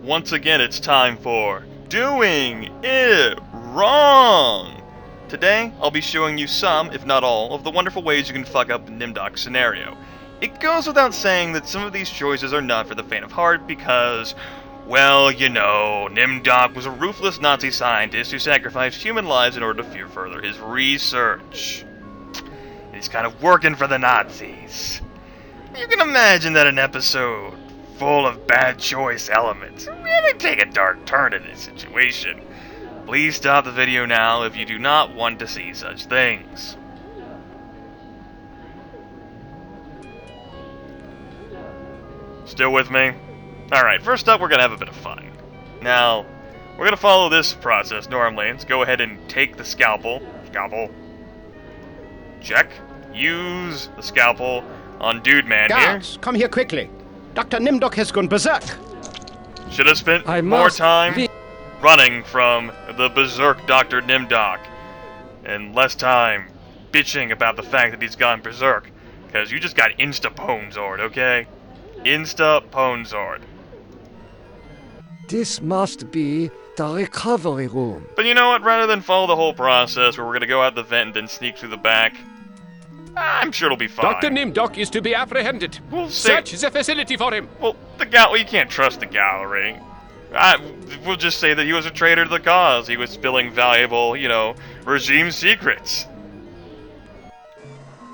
once again it's time for Doing It Wrong! Today, I'll be showing you some, if not all, of the wonderful ways you can fuck up the NIMDOK scenario. It goes without saying that some of these choices are not for the faint of heart because, well, you know, NIMDOK was a ruthless Nazi scientist who sacrificed human lives in order to further his research. He's kind of working for the Nazis. You can imagine that an episode full of bad choice elements really take a dark turn in this situation. Please stop the video now if you do not want to see such things. Still with me? Alright, first up we're going to have a bit of fun. Now, we're going to follow this process normally. Let's go ahead and take the scalpel. Check. Use the scalpel on Dude Man here. Guards, come here quickly. Dr. NIMDOK has gone berserk. Should have spent more time running from the berserk Dr. NIMDOK and less time bitching about the fact that he's gone berserk, because you just got insta-ponzored, okay? Insta-ponzored. This must be the recovery room. But you know what? Rather than follow the whole process where we're gonna go out the vent and then sneak through the back, I'm sure it'll be fine. Dr. NIMDOK is to be apprehended. We'll search the facility for him. Well, you can't trust the gallery. We'll just say that he was a traitor to the cause. He was spilling valuable, you know, regime secrets.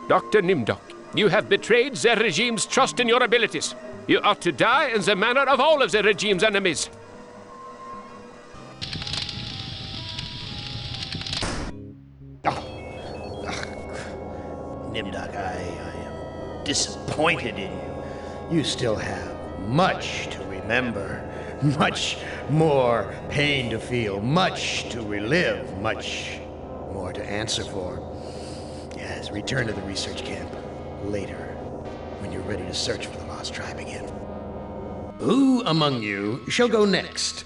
Dr. NIMDOK, you have betrayed the regime's trust in your abilities. You are to die in the manner of all of the regime's enemies. NIMDOK, I am disappointed in you. You still have much to remember, much more pain to feel, much to relive, much more to answer for. Yes, return to the research camp later, when you're ready to search for the lost tribe again. Who among you shall go next?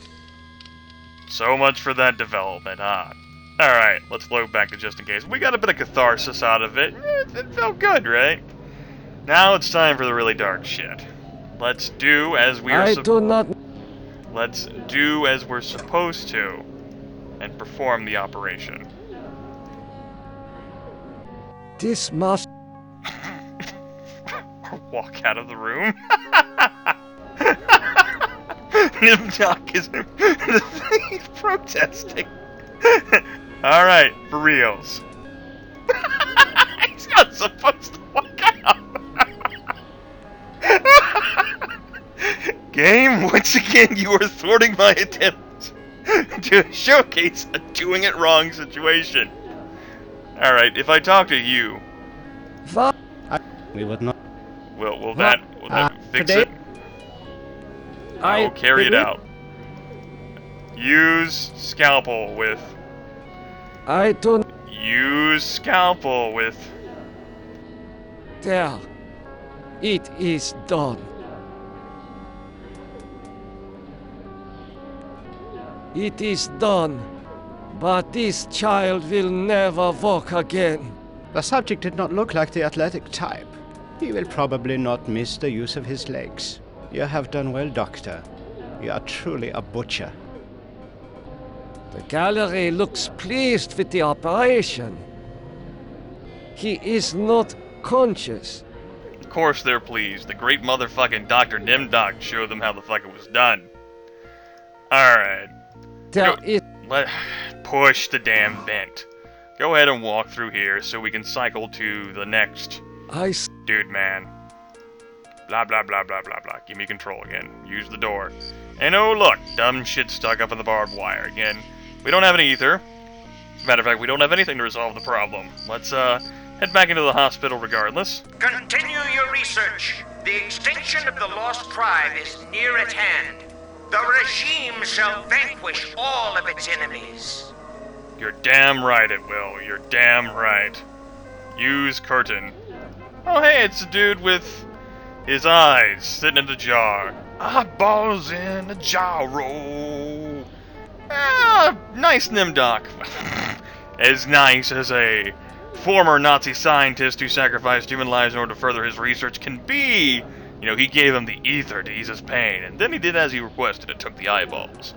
So much for that development, huh? Alright, let's load back to just in case. We got a bit of catharsis out of it. It felt good, right? Now it's time for the really dark shit. Let's do as we're Let's do as we're supposed to and perform the operation. This must walk out of the room. NIMDOK is protesting. Alright, for reals. He's not supposed to walk out. Game, once again, you are thwarting my attempt to showcase a doing it wrong situation. Alright, if I talk to you... We would not... Will that fix it? I'll carry it out. Use scalpel with... Use scalpel with... There. It is done. It is done. But this child will never walk again. The subject did not look like the athletic type. He will probably not miss the use of his legs. You have done well, Doctor. You are truly a butcher. The gallery looks pleased with the operation. He is not conscious. Of course they're pleased. The great motherfucking Dr. NIMDOK showed them how the fuck it was done. Alright. Push the damn vent. Go ahead and walk through here so we can cycle to the next Dude Man. Blah blah blah blah blah blah. Give me control again. Use the door. And oh look, dumb shit stuck up in the barbed wire again. We don't have any ether. Matter of fact, we don't have anything to resolve the problem. Let's head back into the hospital regardless. Continue your research. The extinction of the lost tribe is near at hand. The regime shall vanquish all of its enemies. You're damn right it will. You're damn right. Use curtain. Oh hey, it's a dude with his eyes sitting in the jar. Eyeballs in a jar roll. Nice NIMDOK. As nice as a former Nazi scientist who sacrificed human lives in order to further his research can be, You know, he gave him the ether to ease his pain, and then he did as he requested and took the eyeballs.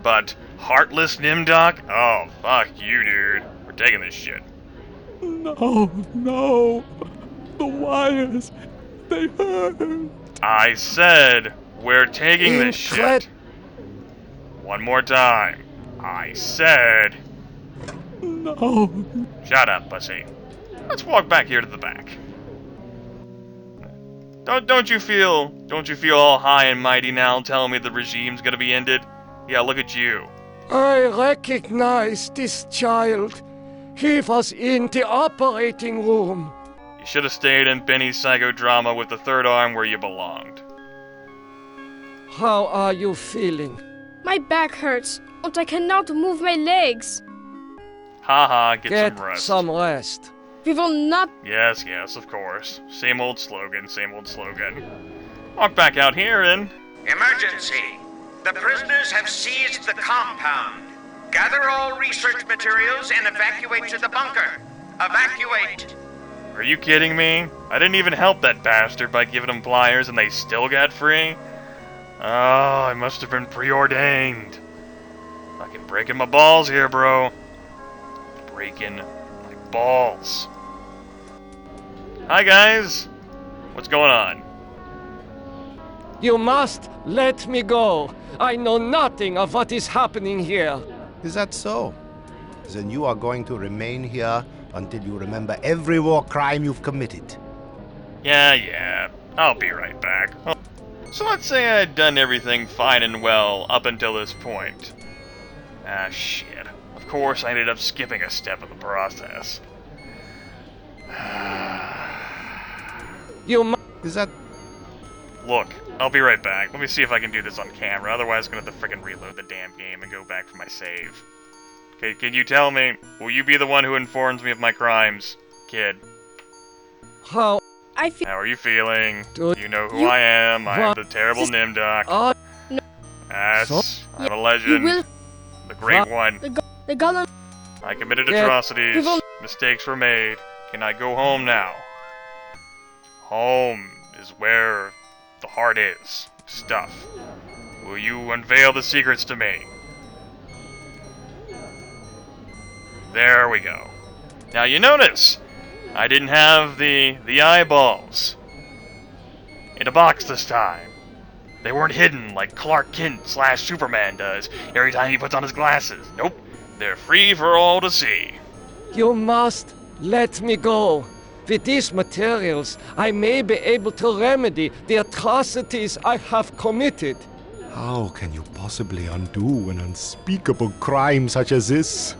But heartless NIMDOK? Oh, fuck you, dude. We're taking this shit. No, no. The wires, they hurt. I said, we're taking this shit. One more time. I said... No. Shut up, pussy. Let's walk back here to the back. Don't you feel all high and mighty now telling me the regime's gonna be ended? Yeah, look at you. I recognize this child. He was in the operating room. You should have stayed in Benny's psychodrama with the third arm where you belonged. How are you feeling? My back hurts, and I cannot move my legs. Haha, get Get some rest. some rest. We will not. Yes, of course. Same old slogan, same old slogan. Walk back out here and... Emergency! The prisoners have seized the compound. Gather all research materials and evacuate to the bunker. Evacuate! Are you kidding me? I didn't even help that bastard by giving him pliers and they still got free? Oh, I must have been preordained. Fucking breaking my balls here, bro. Breaking my balls. Hi, guys. What's going on? You must let me go. I know nothing of what is happening here. Is that so? Then you are going to remain here until you remember every war crime you've committed. Yeah. I'll be right back. So let's say I'd done everything fine and well up until this point. Ah, shit. Of course, I ended up skipping a step in the process. Is that... Look, I'll be right back. Let me see if I can do this on camera. Otherwise, I'm gonna have to frickin' reload the damn game and go back for my save. Okay, can you tell me, will you be the one who informs me of my crimes, kid? How I feel. How are you feeling? Do You know who I am. I am the terrible Just- NIMDOK. No. Yes, I'm a You legend. will. The great one. The golem. I committed Yeah. atrocities. We will- Mistakes were made. Can I go home now? Home is where the heart is. Stuff. Will you unveil the secrets to me? There we go. Now you notice, I didn't have the eyeballs in a box this time. They weren't hidden like Clark Kent / Superman does every time he puts on his glasses. Nope, they're free for all to see. you must let me go. With these materials, I may be able to remedy the atrocities I have committed. How can you possibly undo an unspeakable crime such as this?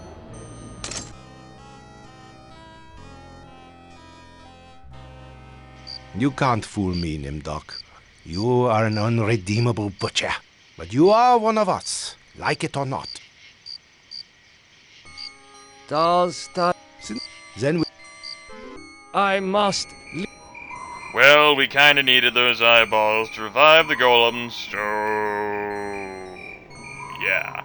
You can't fool me, NIMDOK. You are an unredeemable butcher. But you are one of us, like it or not. Does that... Then we... I must... Well, we kinda needed those eyeballs to revive the golems, so... yeah.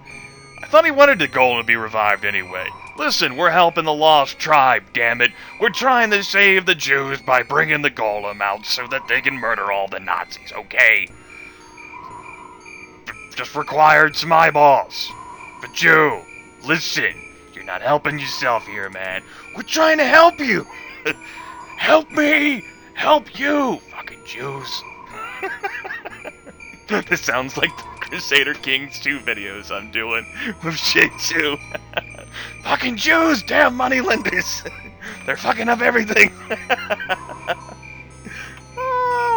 I thought he wanted the golem to be revived anyway. Listen, we're helping the lost tribe, damn it. We're trying to save the Jews by bringing the golem out so that they can murder all the Nazis, okay? Just required some eyeballs. But Jew, listen, you're not helping yourself here, man. We're trying to help you. Help me! Help you! Fucking Jews. This sounds like the Crusader Kings 2 videos I'm doing with Shih Tzu. Fucking Jews! Damn moneylenders! They're fucking up everything!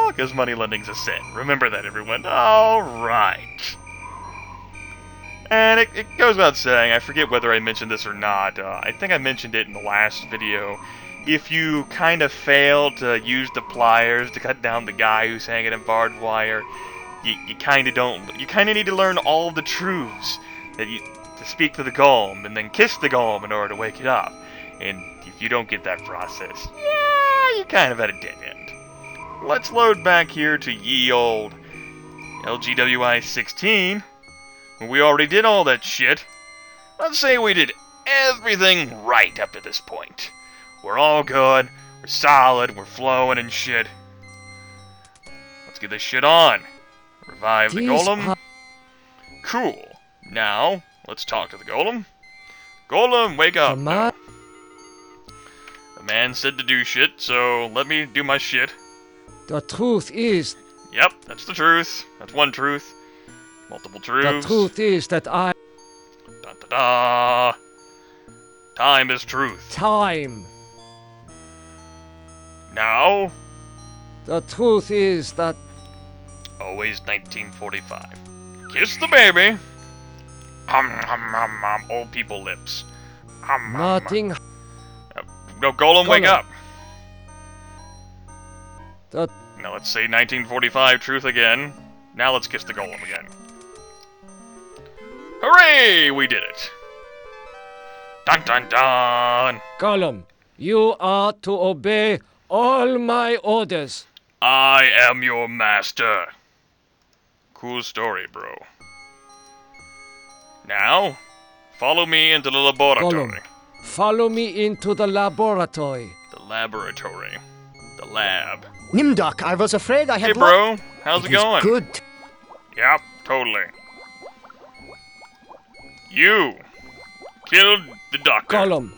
Because moneylending's a sin. Remember that, everyone. Alright. And it goes without saying, I forget whether I mentioned this or not. I think I mentioned it in the last video. If you kind of fail to use the pliers to cut down the guy who's hanging in barbed wire, you kind of don't. You kind of need to learn all the truths to speak to the golem and then kiss the golem in order to wake it up. And if you don't get that process, yeah, you're kind of at a dead end. Let's load back here to ye old LGWI 16. We already did all that shit. Let's say we did everything right up to this point. We're all good, we're solid, we're flowing and shit. Let's get this shit on. Revive the These golem. are- Cool. Now, let's talk to the golem. Golem, wake up. Come on. The man said to do shit, so let me do my shit. The truth is, Yep, that's the truth. That's one truth. Multiple the truths. truth is that I Da da da. Time is truth. time. Now, The truth is that always 1945. Kiss the baby. Old people lips. nothing. No, Golem, wake Golem. up. The Now let's say 1945 truth again. Now let's kiss the Golem again. Hooray! We did it. Dun dun dun. Gollum, you are to obey all my orders. I am your master. Cool story, bro. Now, follow me into the laboratory. Gollum, follow me into the laboratory. The laboratory. The lab. NIMDOK, I was afraid I had Hey, bro. How's it is going? good. Yep, totally. You killed the doctor. Gollum,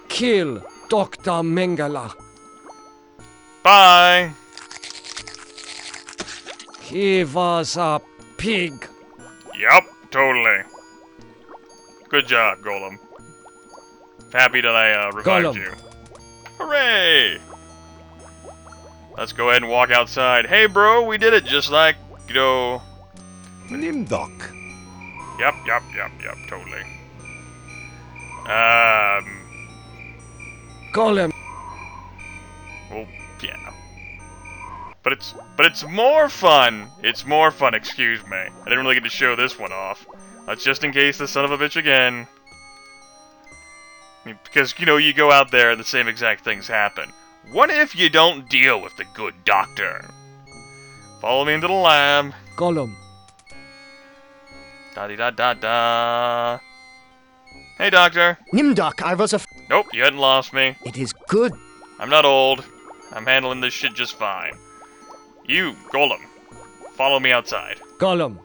kill Dr. Mengele. Bye. He was a pig. Yep, totally. Good job, Golem. Happy that I revived Golem. you. Hooray! Let's go ahead and walk outside. Hey, bro, we did it just like, you know... NIMDOK. Yep, totally. Gollum, Well, yeah. But it's more fun. It's more fun, excuse me. I didn't really get to show this one off. That's just in case the son of a bitch again. Because, you know, you go out there and the same exact things happen. What if you don't deal with the good doctor? Follow me into the lab. Gollum, Da-dee-da-da-da. Hey, doctor. NIMDOK, I was afraid. Nope, you hadn't lost me. It is good. I'm not old. I'm handling this shit just fine. You, Golem, follow me outside. Gollum,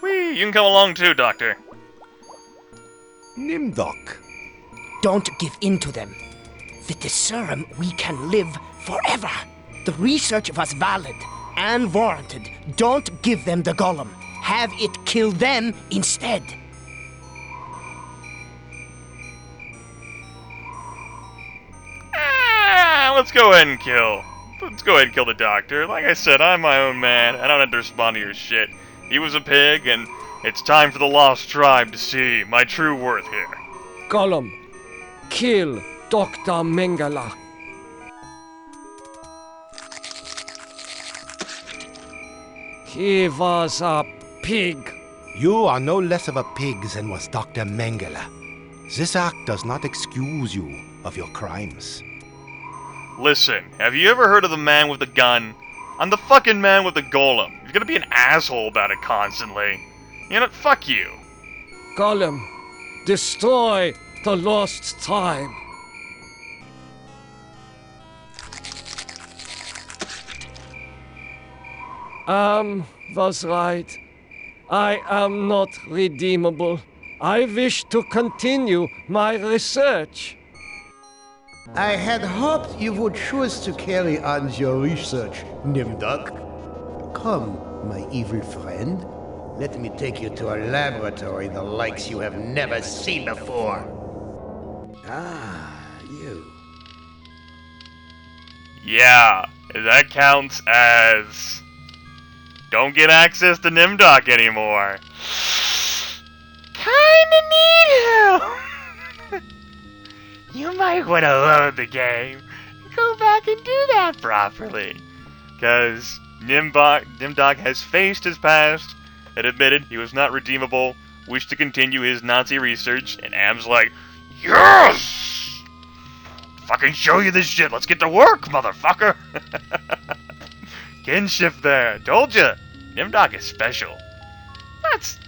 Whee, you can come along too, doctor. NIMDOK. Don't give in to them. With the serum, we can live forever. The research was valid and warranted. Don't give them the golem. Have it kill them instead. Let's go ahead and kill. Let's go ahead and kill the doctor. Like I said, I'm my own man. I don't have to respond to your shit. He was a pig, and it's time for the lost tribe to see my true worth here. Gollum, kill Dr. Mengele. He was a pig. You are no less of a pig than was Dr. Mengele. This act does not excuse you of your crimes. Listen, have you ever heard of the man with the gun? I'm the fucking man with the golem. You're gonna be an asshole about it constantly. You know, fuck you. Gollum, destroy the lost tribe. Was right. I am not redeemable. I wish to continue my research. I had hoped you would choose to carry on your research, NIMDOK. Come, my evil friend. Let me take you to a laboratory the likes you have never seen before. Ah, you. Yeah, that counts as... Don't get access to NIMDOK anymore. Kinda need help. You might want to load the game. Go back and do that properly. Because NIMDOK has faced his past and admitted he was not redeemable, wished to continue his Nazi research, and Am's like, yes! Fucking show you this shit. Let's get to work, motherfucker. Kinship there. Told you. NIMDOK is special. That's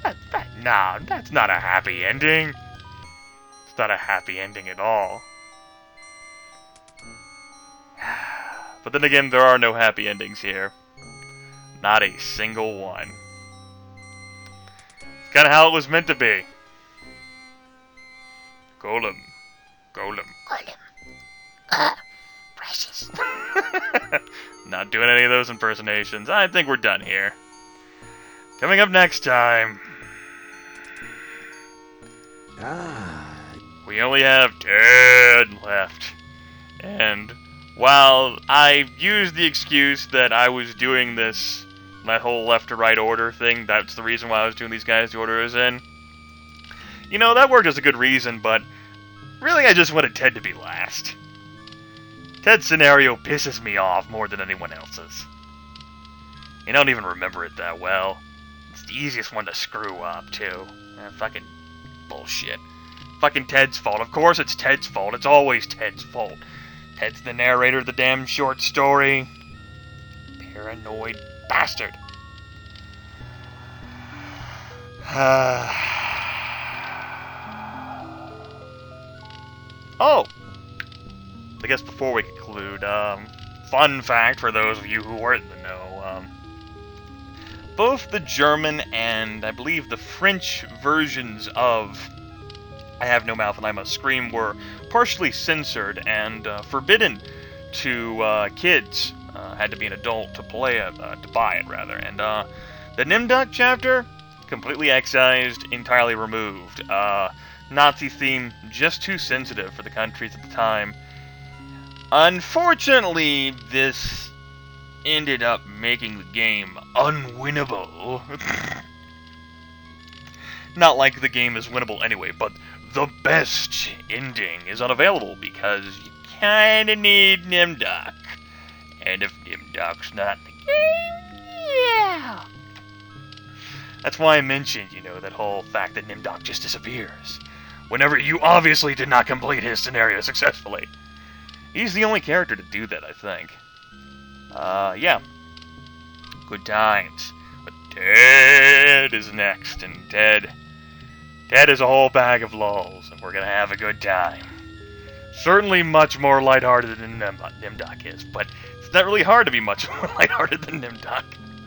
not a happy ending. It's not a happy ending at all. But then again, there are no happy endings here. Not a single one. It's kind of how it was meant to be. Golem. Golem. Precious. Not doing any of those impersonations. I think we're done here. Coming up next time. We only have 10 left. And while I used the excuse that I was doing this, my whole left to right order thing, that's the reason why I was doing these guys, the order is in. You know, that worked as a good reason, but really I just wanted Ted to be last. Ted's scenario pisses me off more than anyone else's. You don't even remember it that well. It's the easiest one to screw up, too. Fucking bullshit. Fucking Ted's fault. Of course it's Ted's fault. It's always Ted's fault. Ted's the narrator of the damn short story. Paranoid bastard. Oh! I guess before we conclude, fun fact for those of you who weren't in the know, both the German and, I believe, the French versions of I Have No Mouth and I Must Scream were partially censored and forbidden to kids. Had to be an adult to play it, to buy it, rather. And the NIMDOK chapter, completely excised, entirely removed. Nazi theme, just too sensitive for the countries at the time. Unfortunately, this ended up making the game unwinnable. Not like the game is winnable anyway, but the best ending is unavailable because you kinda need NIMDOK. And if NIMDOK's not in the game, yeah. That's why I mentioned, you know, that whole fact that NIMDOK just disappears whenever you obviously did not complete his scenario successfully. He's the only character to do that, I think. Yeah. Good times. But Ted is next, and Ted is a whole bag of lulz, and we're gonna have a good time. Certainly much more lighthearted than NIMDOK is, but it's not really hard to be much more lighthearted than NIMDOK.